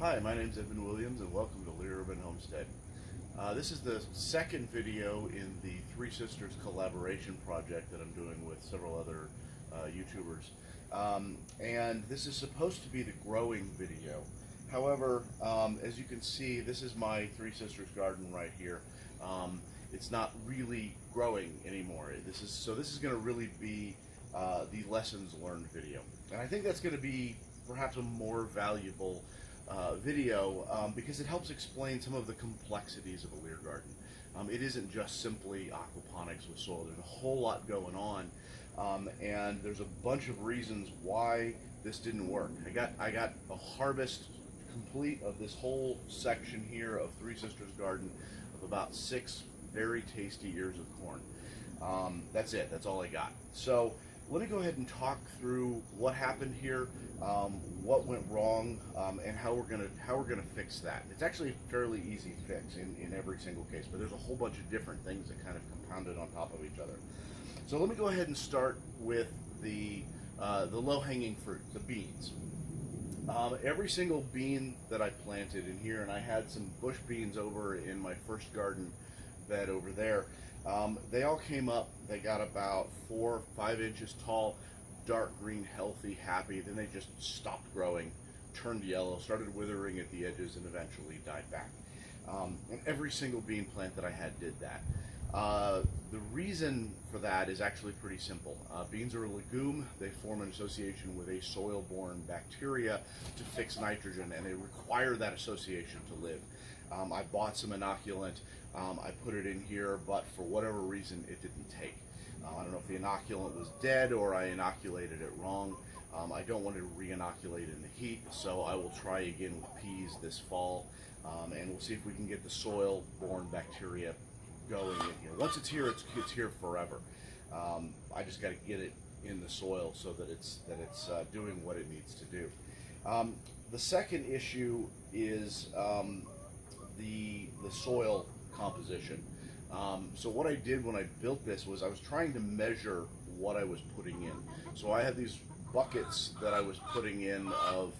Hi, my name is Edmund Williams and welcome to Lehr Urban Homestead. This is the second video in the Three Sisters collaboration project that I'm doing with several other YouTubers. And this is supposed to be the growing video. However, as you can see, this is my Three Sisters garden right here. It's not really growing anymore. This is going to really be the lessons learned video. And I think that's going to be perhaps a more valuable video because it helps explain some of the complexities of a Lehr garden. It isn't just simply aquaponics with soil. There's a whole lot going on, and there's a bunch of reasons why this didn't work. I got a harvest complete of this whole section here of Three Sisters garden of about 6 very tasty ears of corn. That's it. That's all I got. So let me go ahead and talk through what happened here, what went wrong, and how we're gonna fix that. It's actually a fairly easy fix in every single case, but there's a whole bunch of different things that kind of compounded on top of each other. So let me go ahead and start with the low-hanging fruit, the beans. Every single bean that I planted in here, and I had some bush beans over in my first garden bed over there, they all came up. They got about 4 or 5 inches tall, dark green, healthy, happy. Then they just stopped growing, turned yellow, started withering at the edges, and eventually died back. And every single bean plant that I had did that. The reason for that is actually pretty simple. Beans are a legume. They form an association with a soil-borne bacteria to fix nitrogen, and they require that association to live. I bought some inoculant. I put it in here, but for whatever reason, it didn't take. I don't know if the inoculant was dead or I inoculated it wrong. I don't want to re-inoculate in the heat, so I will try again with peas this fall, and we'll see if we can get the soil-borne bacteria going in here. Once it's here, it's here forever. I just got to get it in the soil so that it's doing what it needs to do. The second issue is the soil composition. So what I did when I built this was I was trying to measure what I was putting in. So I had these buckets that I was putting in of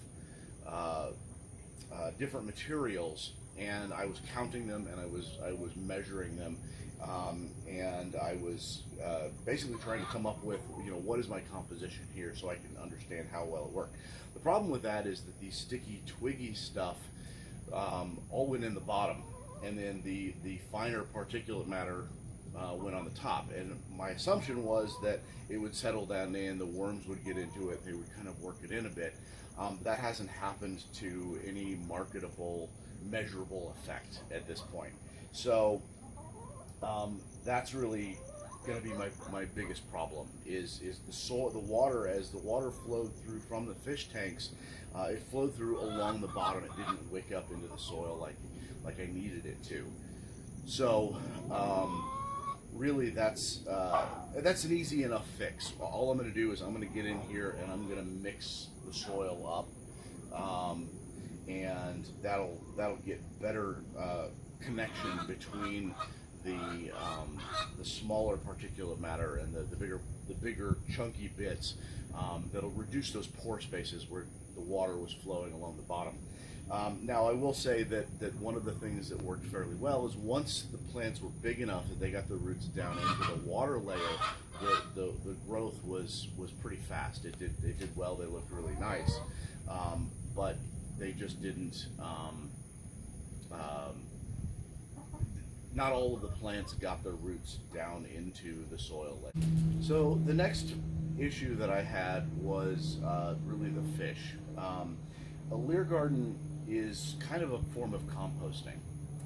different materials, and I was counting them, and I was measuring them, and I was basically trying to come up with, what is my composition here so I can understand how well it worked. The problem with that is that the sticky, twiggy stuff all went in the bottom, and then the finer particulate matter went on the top. And my assumption was that it would settle down in, the worms would get into it, they would kind of work it in a bit. That hasn't happened to any marketable, measurable effect at this point. So that's really going to be my biggest problem is the soil, the water. As the water flowed through from the fish tanks, it flowed through along the bottom. It didn't wick up into the soil like I needed it to. So really that's an easy enough fix. All I'm going to do is I'm going to get in here and I'm going to mix the soil up, and that'll get better connection between the smaller particulate matter and the bigger chunky bits. That'll reduce those pore spaces where the water was flowing along the bottom. Now I will say that one of the things that worked fairly well is once the plants were big enough that they got the roots down into the water layer, the growth was pretty fast. It did well. They looked really nice, but they just didn't. Not all of the plants got their roots down into the soil layer. So the next issue that I had was really the fish. A Lehr garden is kind of a form of composting,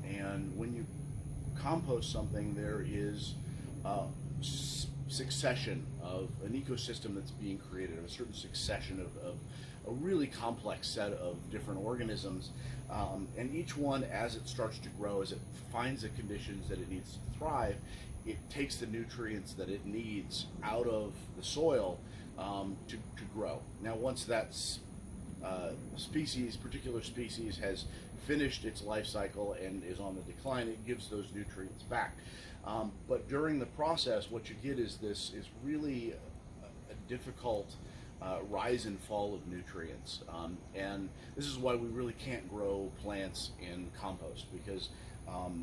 and when you compost something, there is succession of an ecosystem that's being created, a certain succession of a really complex set of different organisms, and each one, as it starts to grow, as it finds the conditions that it needs to thrive, it takes the nutrients that it needs out of the soil to grow. Now once that's particular species has finished its life cycle and is on the decline, it gives those nutrients back. But during the process, what you get is really a difficult rise and fall of nutrients. And this is why we really can't grow plants in compost, because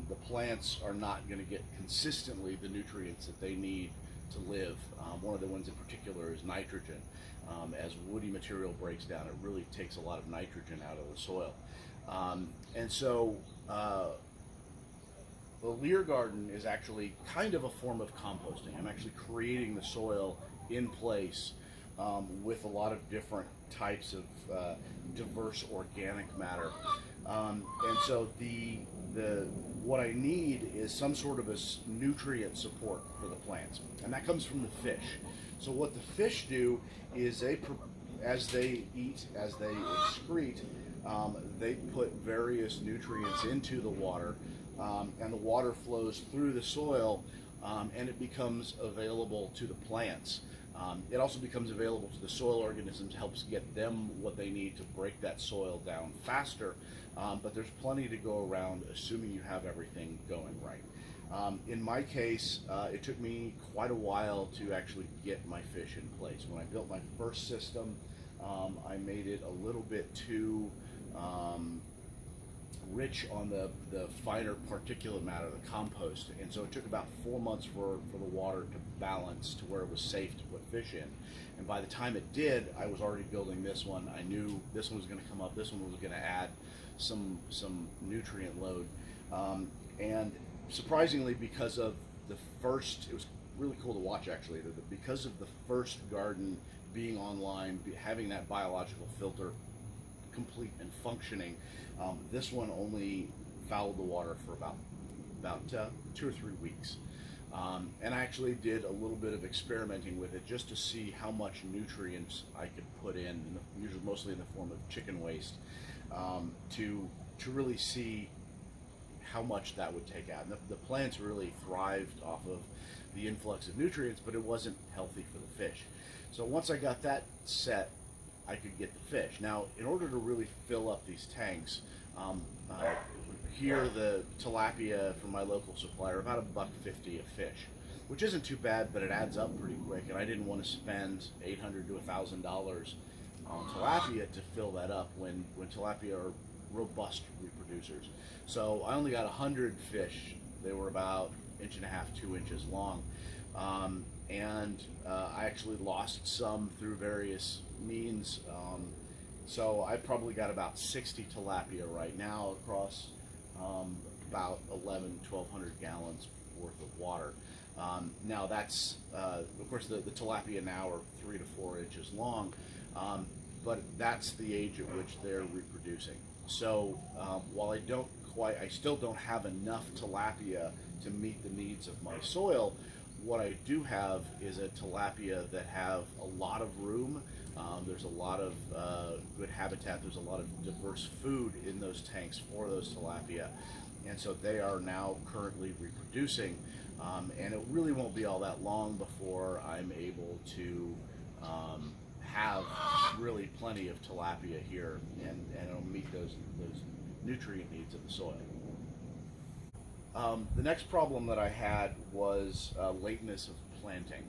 the plants are not going to get consistently the nutrients that they need to live. One of the ones in particular is nitrogen. As woody material breaks down, it really takes a lot of nitrogen out of the soil. And so the Lehr garden is actually kind of a form of composting. I'm actually creating the soil in place with a lot of different types of diverse organic matter. And so what I need is some sort of a nutrient support for the plants, and that comes from the fish. So what the fish do is as they eat, as they excrete, they put various nutrients into the water, and the water flows through the soil, and it becomes available to the plants. It also becomes available to the soil organisms, helps get them what they need to break that soil down faster, but there's plenty to go around, assuming you have everything going right. In my case, it took me quite a while to actually get my fish in place. When I built my first system, I made it a little bit too rich on the finer particulate matter, the compost, and so it took about 4 months for the water to balance to where it was safe to put fish in. And by the time it did, I was already building this one. I knew this one was going to come up, this one was going to add some nutrient load, and surprisingly, because of the first, it was really cool to watch actually, because of the first garden being online, having that biological filter complete and functioning, this one only fouled the water for about 2 or 3 weeks. And I actually did a little bit of experimenting with it just to see how much nutrients I could put in usually mostly in the form of chicken waste, to really see how much that would take out. And the plants really thrived off of the influx of nutrients, but it wasn't healthy for the fish. So once I got that set, I could get the fish. Now, in order to really fill up these tanks, here the tilapia from my local supplier, about $1.50 a fish, which isn't too bad, but it adds up pretty quick, and I didn't want to spend $800 to $1,000 on tilapia to fill that up when tilapia are robust reproducers. So I only got 100 fish. They were about 1.5 inches, 2 inches long. And I actually lost some through various means. So I probably got about 60 tilapia right now across about 1,200 gallons worth of water. Now that's, of course, the tilapia now are 3 to 4 inches long, but that's the age at which they're reproducing. So while I still don't have enough tilapia to meet the needs of my soil, what I do have is a tilapia that have a lot of room. There's a lot of good habitat. There's a lot of diverse food in those tanks for those tilapia. And so they are now currently reproducing. And it really won't be all that long before I'm able to have really plenty of tilapia here, and it'll meet those nutrient needs of the soil. The next problem that I had was lateness of planting.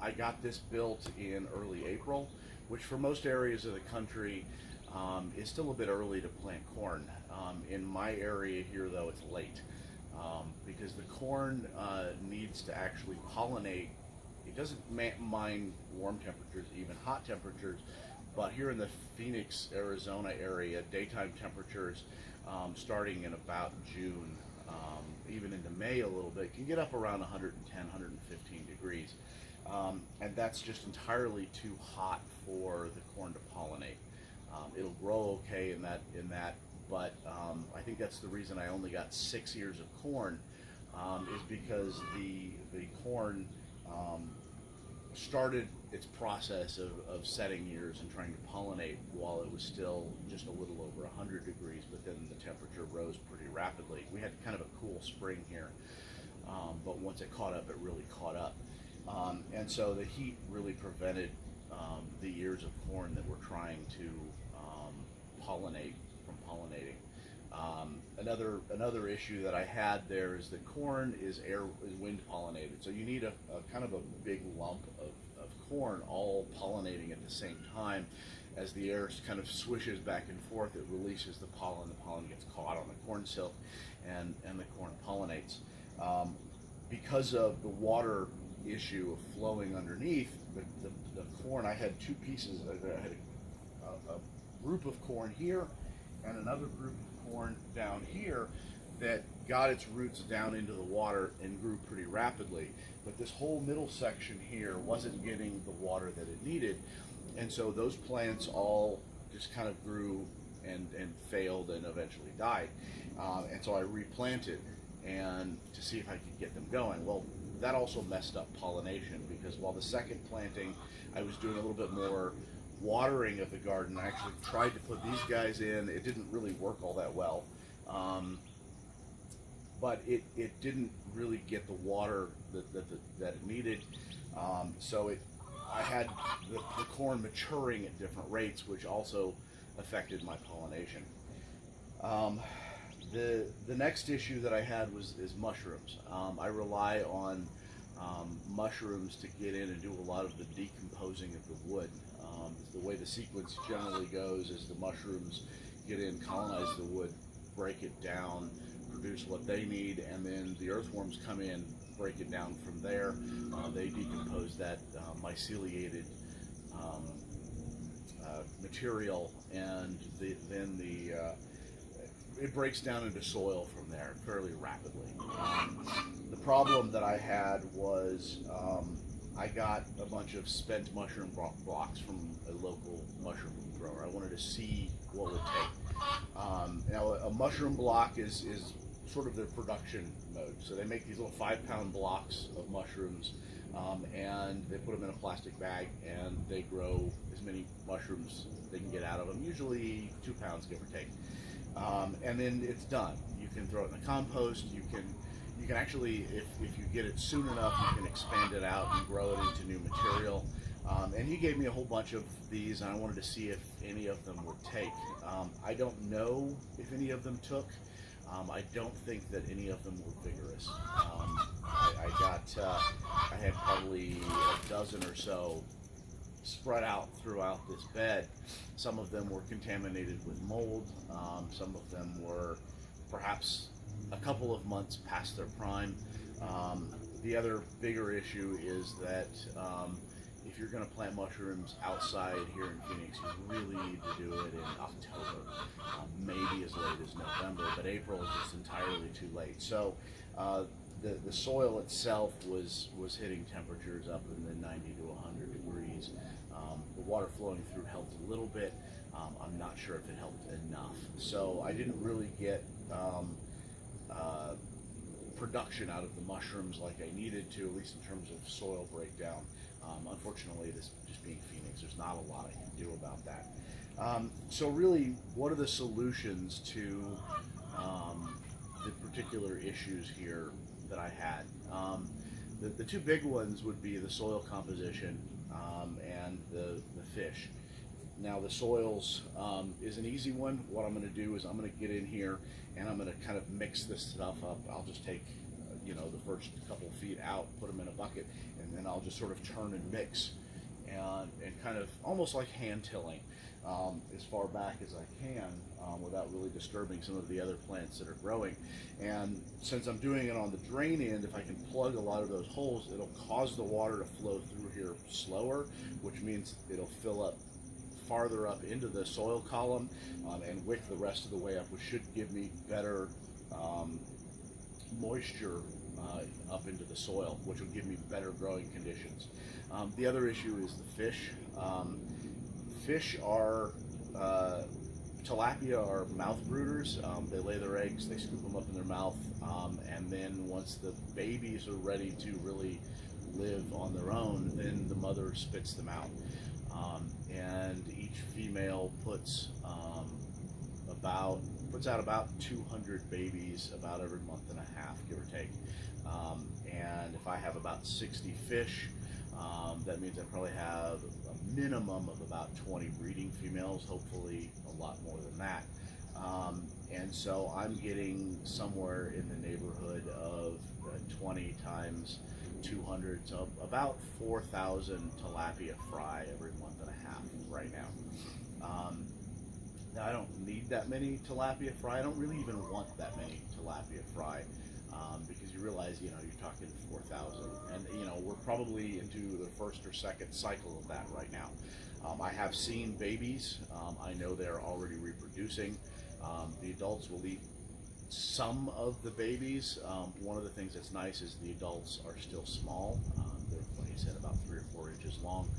I got this built in early April, which for most areas of the country is still a bit early to plant corn. In my area here, though, it's late because the corn needs to actually pollinate. It doesn't mind warm temperatures, even hot temperatures, but here in the Phoenix, Arizona area, daytime temperatures starting in about June, even into May a little bit, can get up around 110, 115 degrees. And that's just entirely too hot for the corn to pollinate. It'll grow okay in that, but I think that's the reason I only got 6 ears of corn, is because the corn started its process of setting ears and trying to pollinate while it was still just a little over 100 degrees, but then the temperature rose pretty rapidly. We had kind of a cool spring here, but once it caught up, it really caught up. And so the heat really prevented the ears of corn that were trying to pollinate from pollinating. Another issue that I had there is that corn is wind pollinated, so you need a kind of a big lump of corn all pollinating at the same time. As the air kind of swishes back and forth, it releases the pollen gets caught on the corn silk, and the corn pollinates. Because of the water issue of flowing underneath, the corn, I had two pieces. I had a group of corn here and another group of corn down here that got its roots down into the water and grew pretty rapidly. But this whole middle section here wasn't getting the water that it needed. And so those plants all just kind of grew and failed and eventually died. And so I replanted and to see if I could get them going. Well, that also messed up pollination, because while the second planting I was doing a little bit more watering of the garden, I actually tried to put these guys in. It didn't really work all that well. But it didn't really get the water that it needed. So I had the corn maturing at different rates, which also affected my pollination. The next issue that I had is mushrooms. I rely on mushrooms to get in and do a lot of the decomposing of the wood. The way the sequence generally goes is the mushrooms get in, colonize the wood, break it down, produce what they need, and then the earthworms come in, break it down from there. They decompose that myceliated material, and then it breaks down into soil from there fairly rapidly. The problem that I had was I got a bunch of spent mushroom blocks from a local mushroom grower. I wanted to see what it would take. Now, a mushroom block is sort of their production mode. So they make these little 5-pound blocks of mushrooms, and they put them in a plastic bag, and they grow as many mushrooms they can get out of them, usually 2 pounds, give or take. And then it's done. You can throw it in the compost. You can actually, if you get it soon enough, you can expand it out and grow it into new material. And he gave me a whole bunch of these, and I wanted to see if any of them would take. I don't know if any of them took. I don't think that any of them were vigorous. I had probably a dozen or so spread out throughout this bed. Some of them were contaminated with mold. Some of them were perhaps a couple of months past their prime. The other bigger issue is that if you're going to plant mushrooms outside here in Phoenix, you really need to do it in October, maybe as late as November, but April is just entirely too late. So the soil itself was hitting temperatures up in the 90 to 100 degrees. The water flowing through helped a little bit. I'm not sure if it helped enough. So I didn't really get production out of the mushrooms like I needed to, at least in terms of soil breakdown. Unfortunately, this just being Phoenix, there's not a lot I can do about that. So really, what are the solutions to the particular issues here that I had? The two big ones would be the soil composition and the fish. Now the soils is an easy one. What I'm going to do is I'm going to get in here and I'm going to kind of mix this stuff up. I'll just take the first couple feet out, put them in a bucket, and then I'll just sort of turn and mix and kind of almost like hand tilling as far back as I can without really disturbing some of the other plants that are growing. And since I'm doing it on the drain end, if I can plug a lot of those holes, it'll cause the water to flow through here slower, which means it'll fill up farther up into the soil column and wick the rest of the way up, which should give me better moisture up into the soil, which will give me better growing conditions. The other issue is the fish. Fish are, tilapia are mouth brooders. They lay their eggs, they scoop them up in their mouth, and then once the babies are ready to really live on their own, then the mother spits them out. And each female puts out about 200 babies about every month and a half, give or take. And if I have about 60 fish, that means I probably have a minimum of about 20 breeding females, hopefully a lot more than that. And so I'm getting somewhere in the neighborhood of 20 times 200, so about 4,000 tilapia fry every month and a half right now. Now I don't need that many tilapia fry. I don't really even want that many tilapia fry, because you realize, you're talking 4,000, and we're probably into the first or second cycle of that right now. I have seen babies. I know they're already reproducing. The adults will eat some of the babies. One of the things that's nice is the adults are still small. They're, like I said, about 3 or 4 inches long.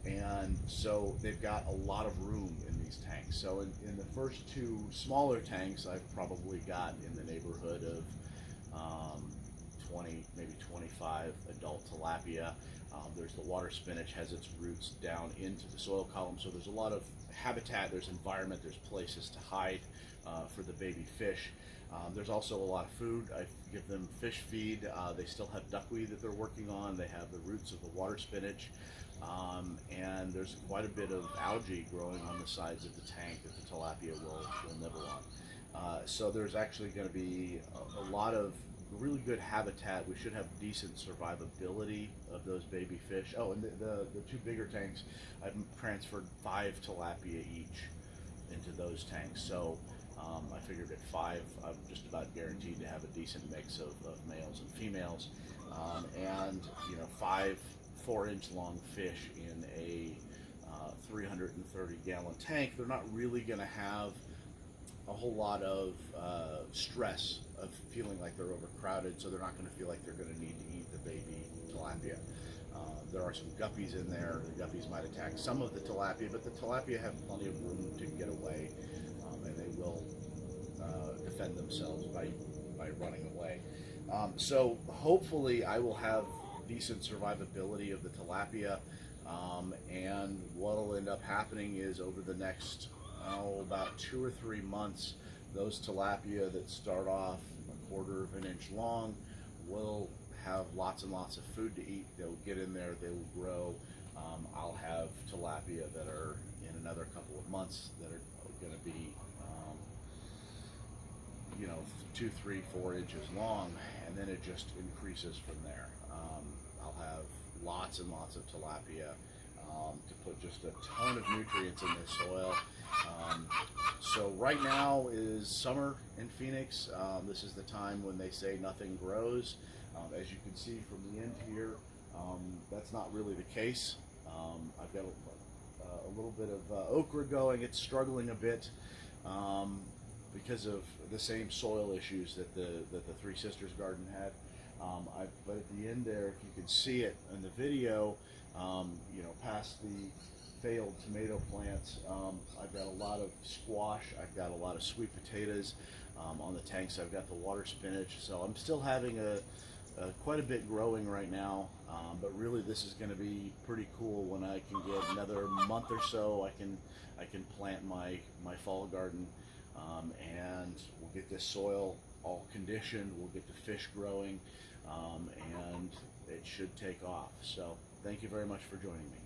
And so they've got a lot of room in these tanks. So in the first 2 smaller tanks, I've probably got in the neighborhood of 20, maybe 25 adult tilapia. There's the water spinach, has its roots down into the soil column, so there's a lot of habitat, there's environment, there's places to hide for the baby fish. There's also a lot of food. I give them fish feed. They still have duckweed that they're working on. They have the roots of the water spinach. And there's quite a bit of algae growing on the sides of the tank that the tilapia will nibble on. So there's actually going to be a lot of really good habitat. We should have decent survivability of those baby fish. Oh, and the 2 bigger tanks, I've transferred 5 tilapia each into those tanks. So I figured at 5, I'm just about guaranteed to have a decent mix of males and females, and 5 4-inch long fish in a 330-gallon tank. They're not really going to have a whole lot of stress of feeling like they're overcrowded, so they're not going to feel like they're going to need to eat the baby tilapia. There are some guppies in there. The guppies might attack some of the tilapia, but the tilapia have plenty of room to get away, and they will defend themselves by running away. So hopefully I will have decent survivability of the tilapia, and what will end up happening is over the next about 2 or 3 months, those tilapia that start off 1/4 of an inch long will have lots and lots of food to eat. They'll get in there, they will grow. I'll have tilapia that are in another couple of months that are going to be 2, 3, 4 inches long, and then it just increases from there. I'll have lots and lots of tilapia to put just a ton of nutrients in the soil. So right now is summer in Phoenix. This is the time when they say nothing grows. As you can see from the end here, that's not really the case. I've got a little bit of okra going. It's struggling a bit because of the same soil issues that the Three Sisters garden had. But at the end there, if you could see it in the video, past the failed tomato plants, I've got a lot of squash, I've got a lot of sweet potatoes on the tanks. I've got the water spinach, so I'm still having quite a bit growing right now, but really this is going to be pretty cool when I can get another month or so. I can plant my fall garden, and we'll get this soil all conditioned, we'll get the fish growing, and it should take off. So thank you very much for joining me.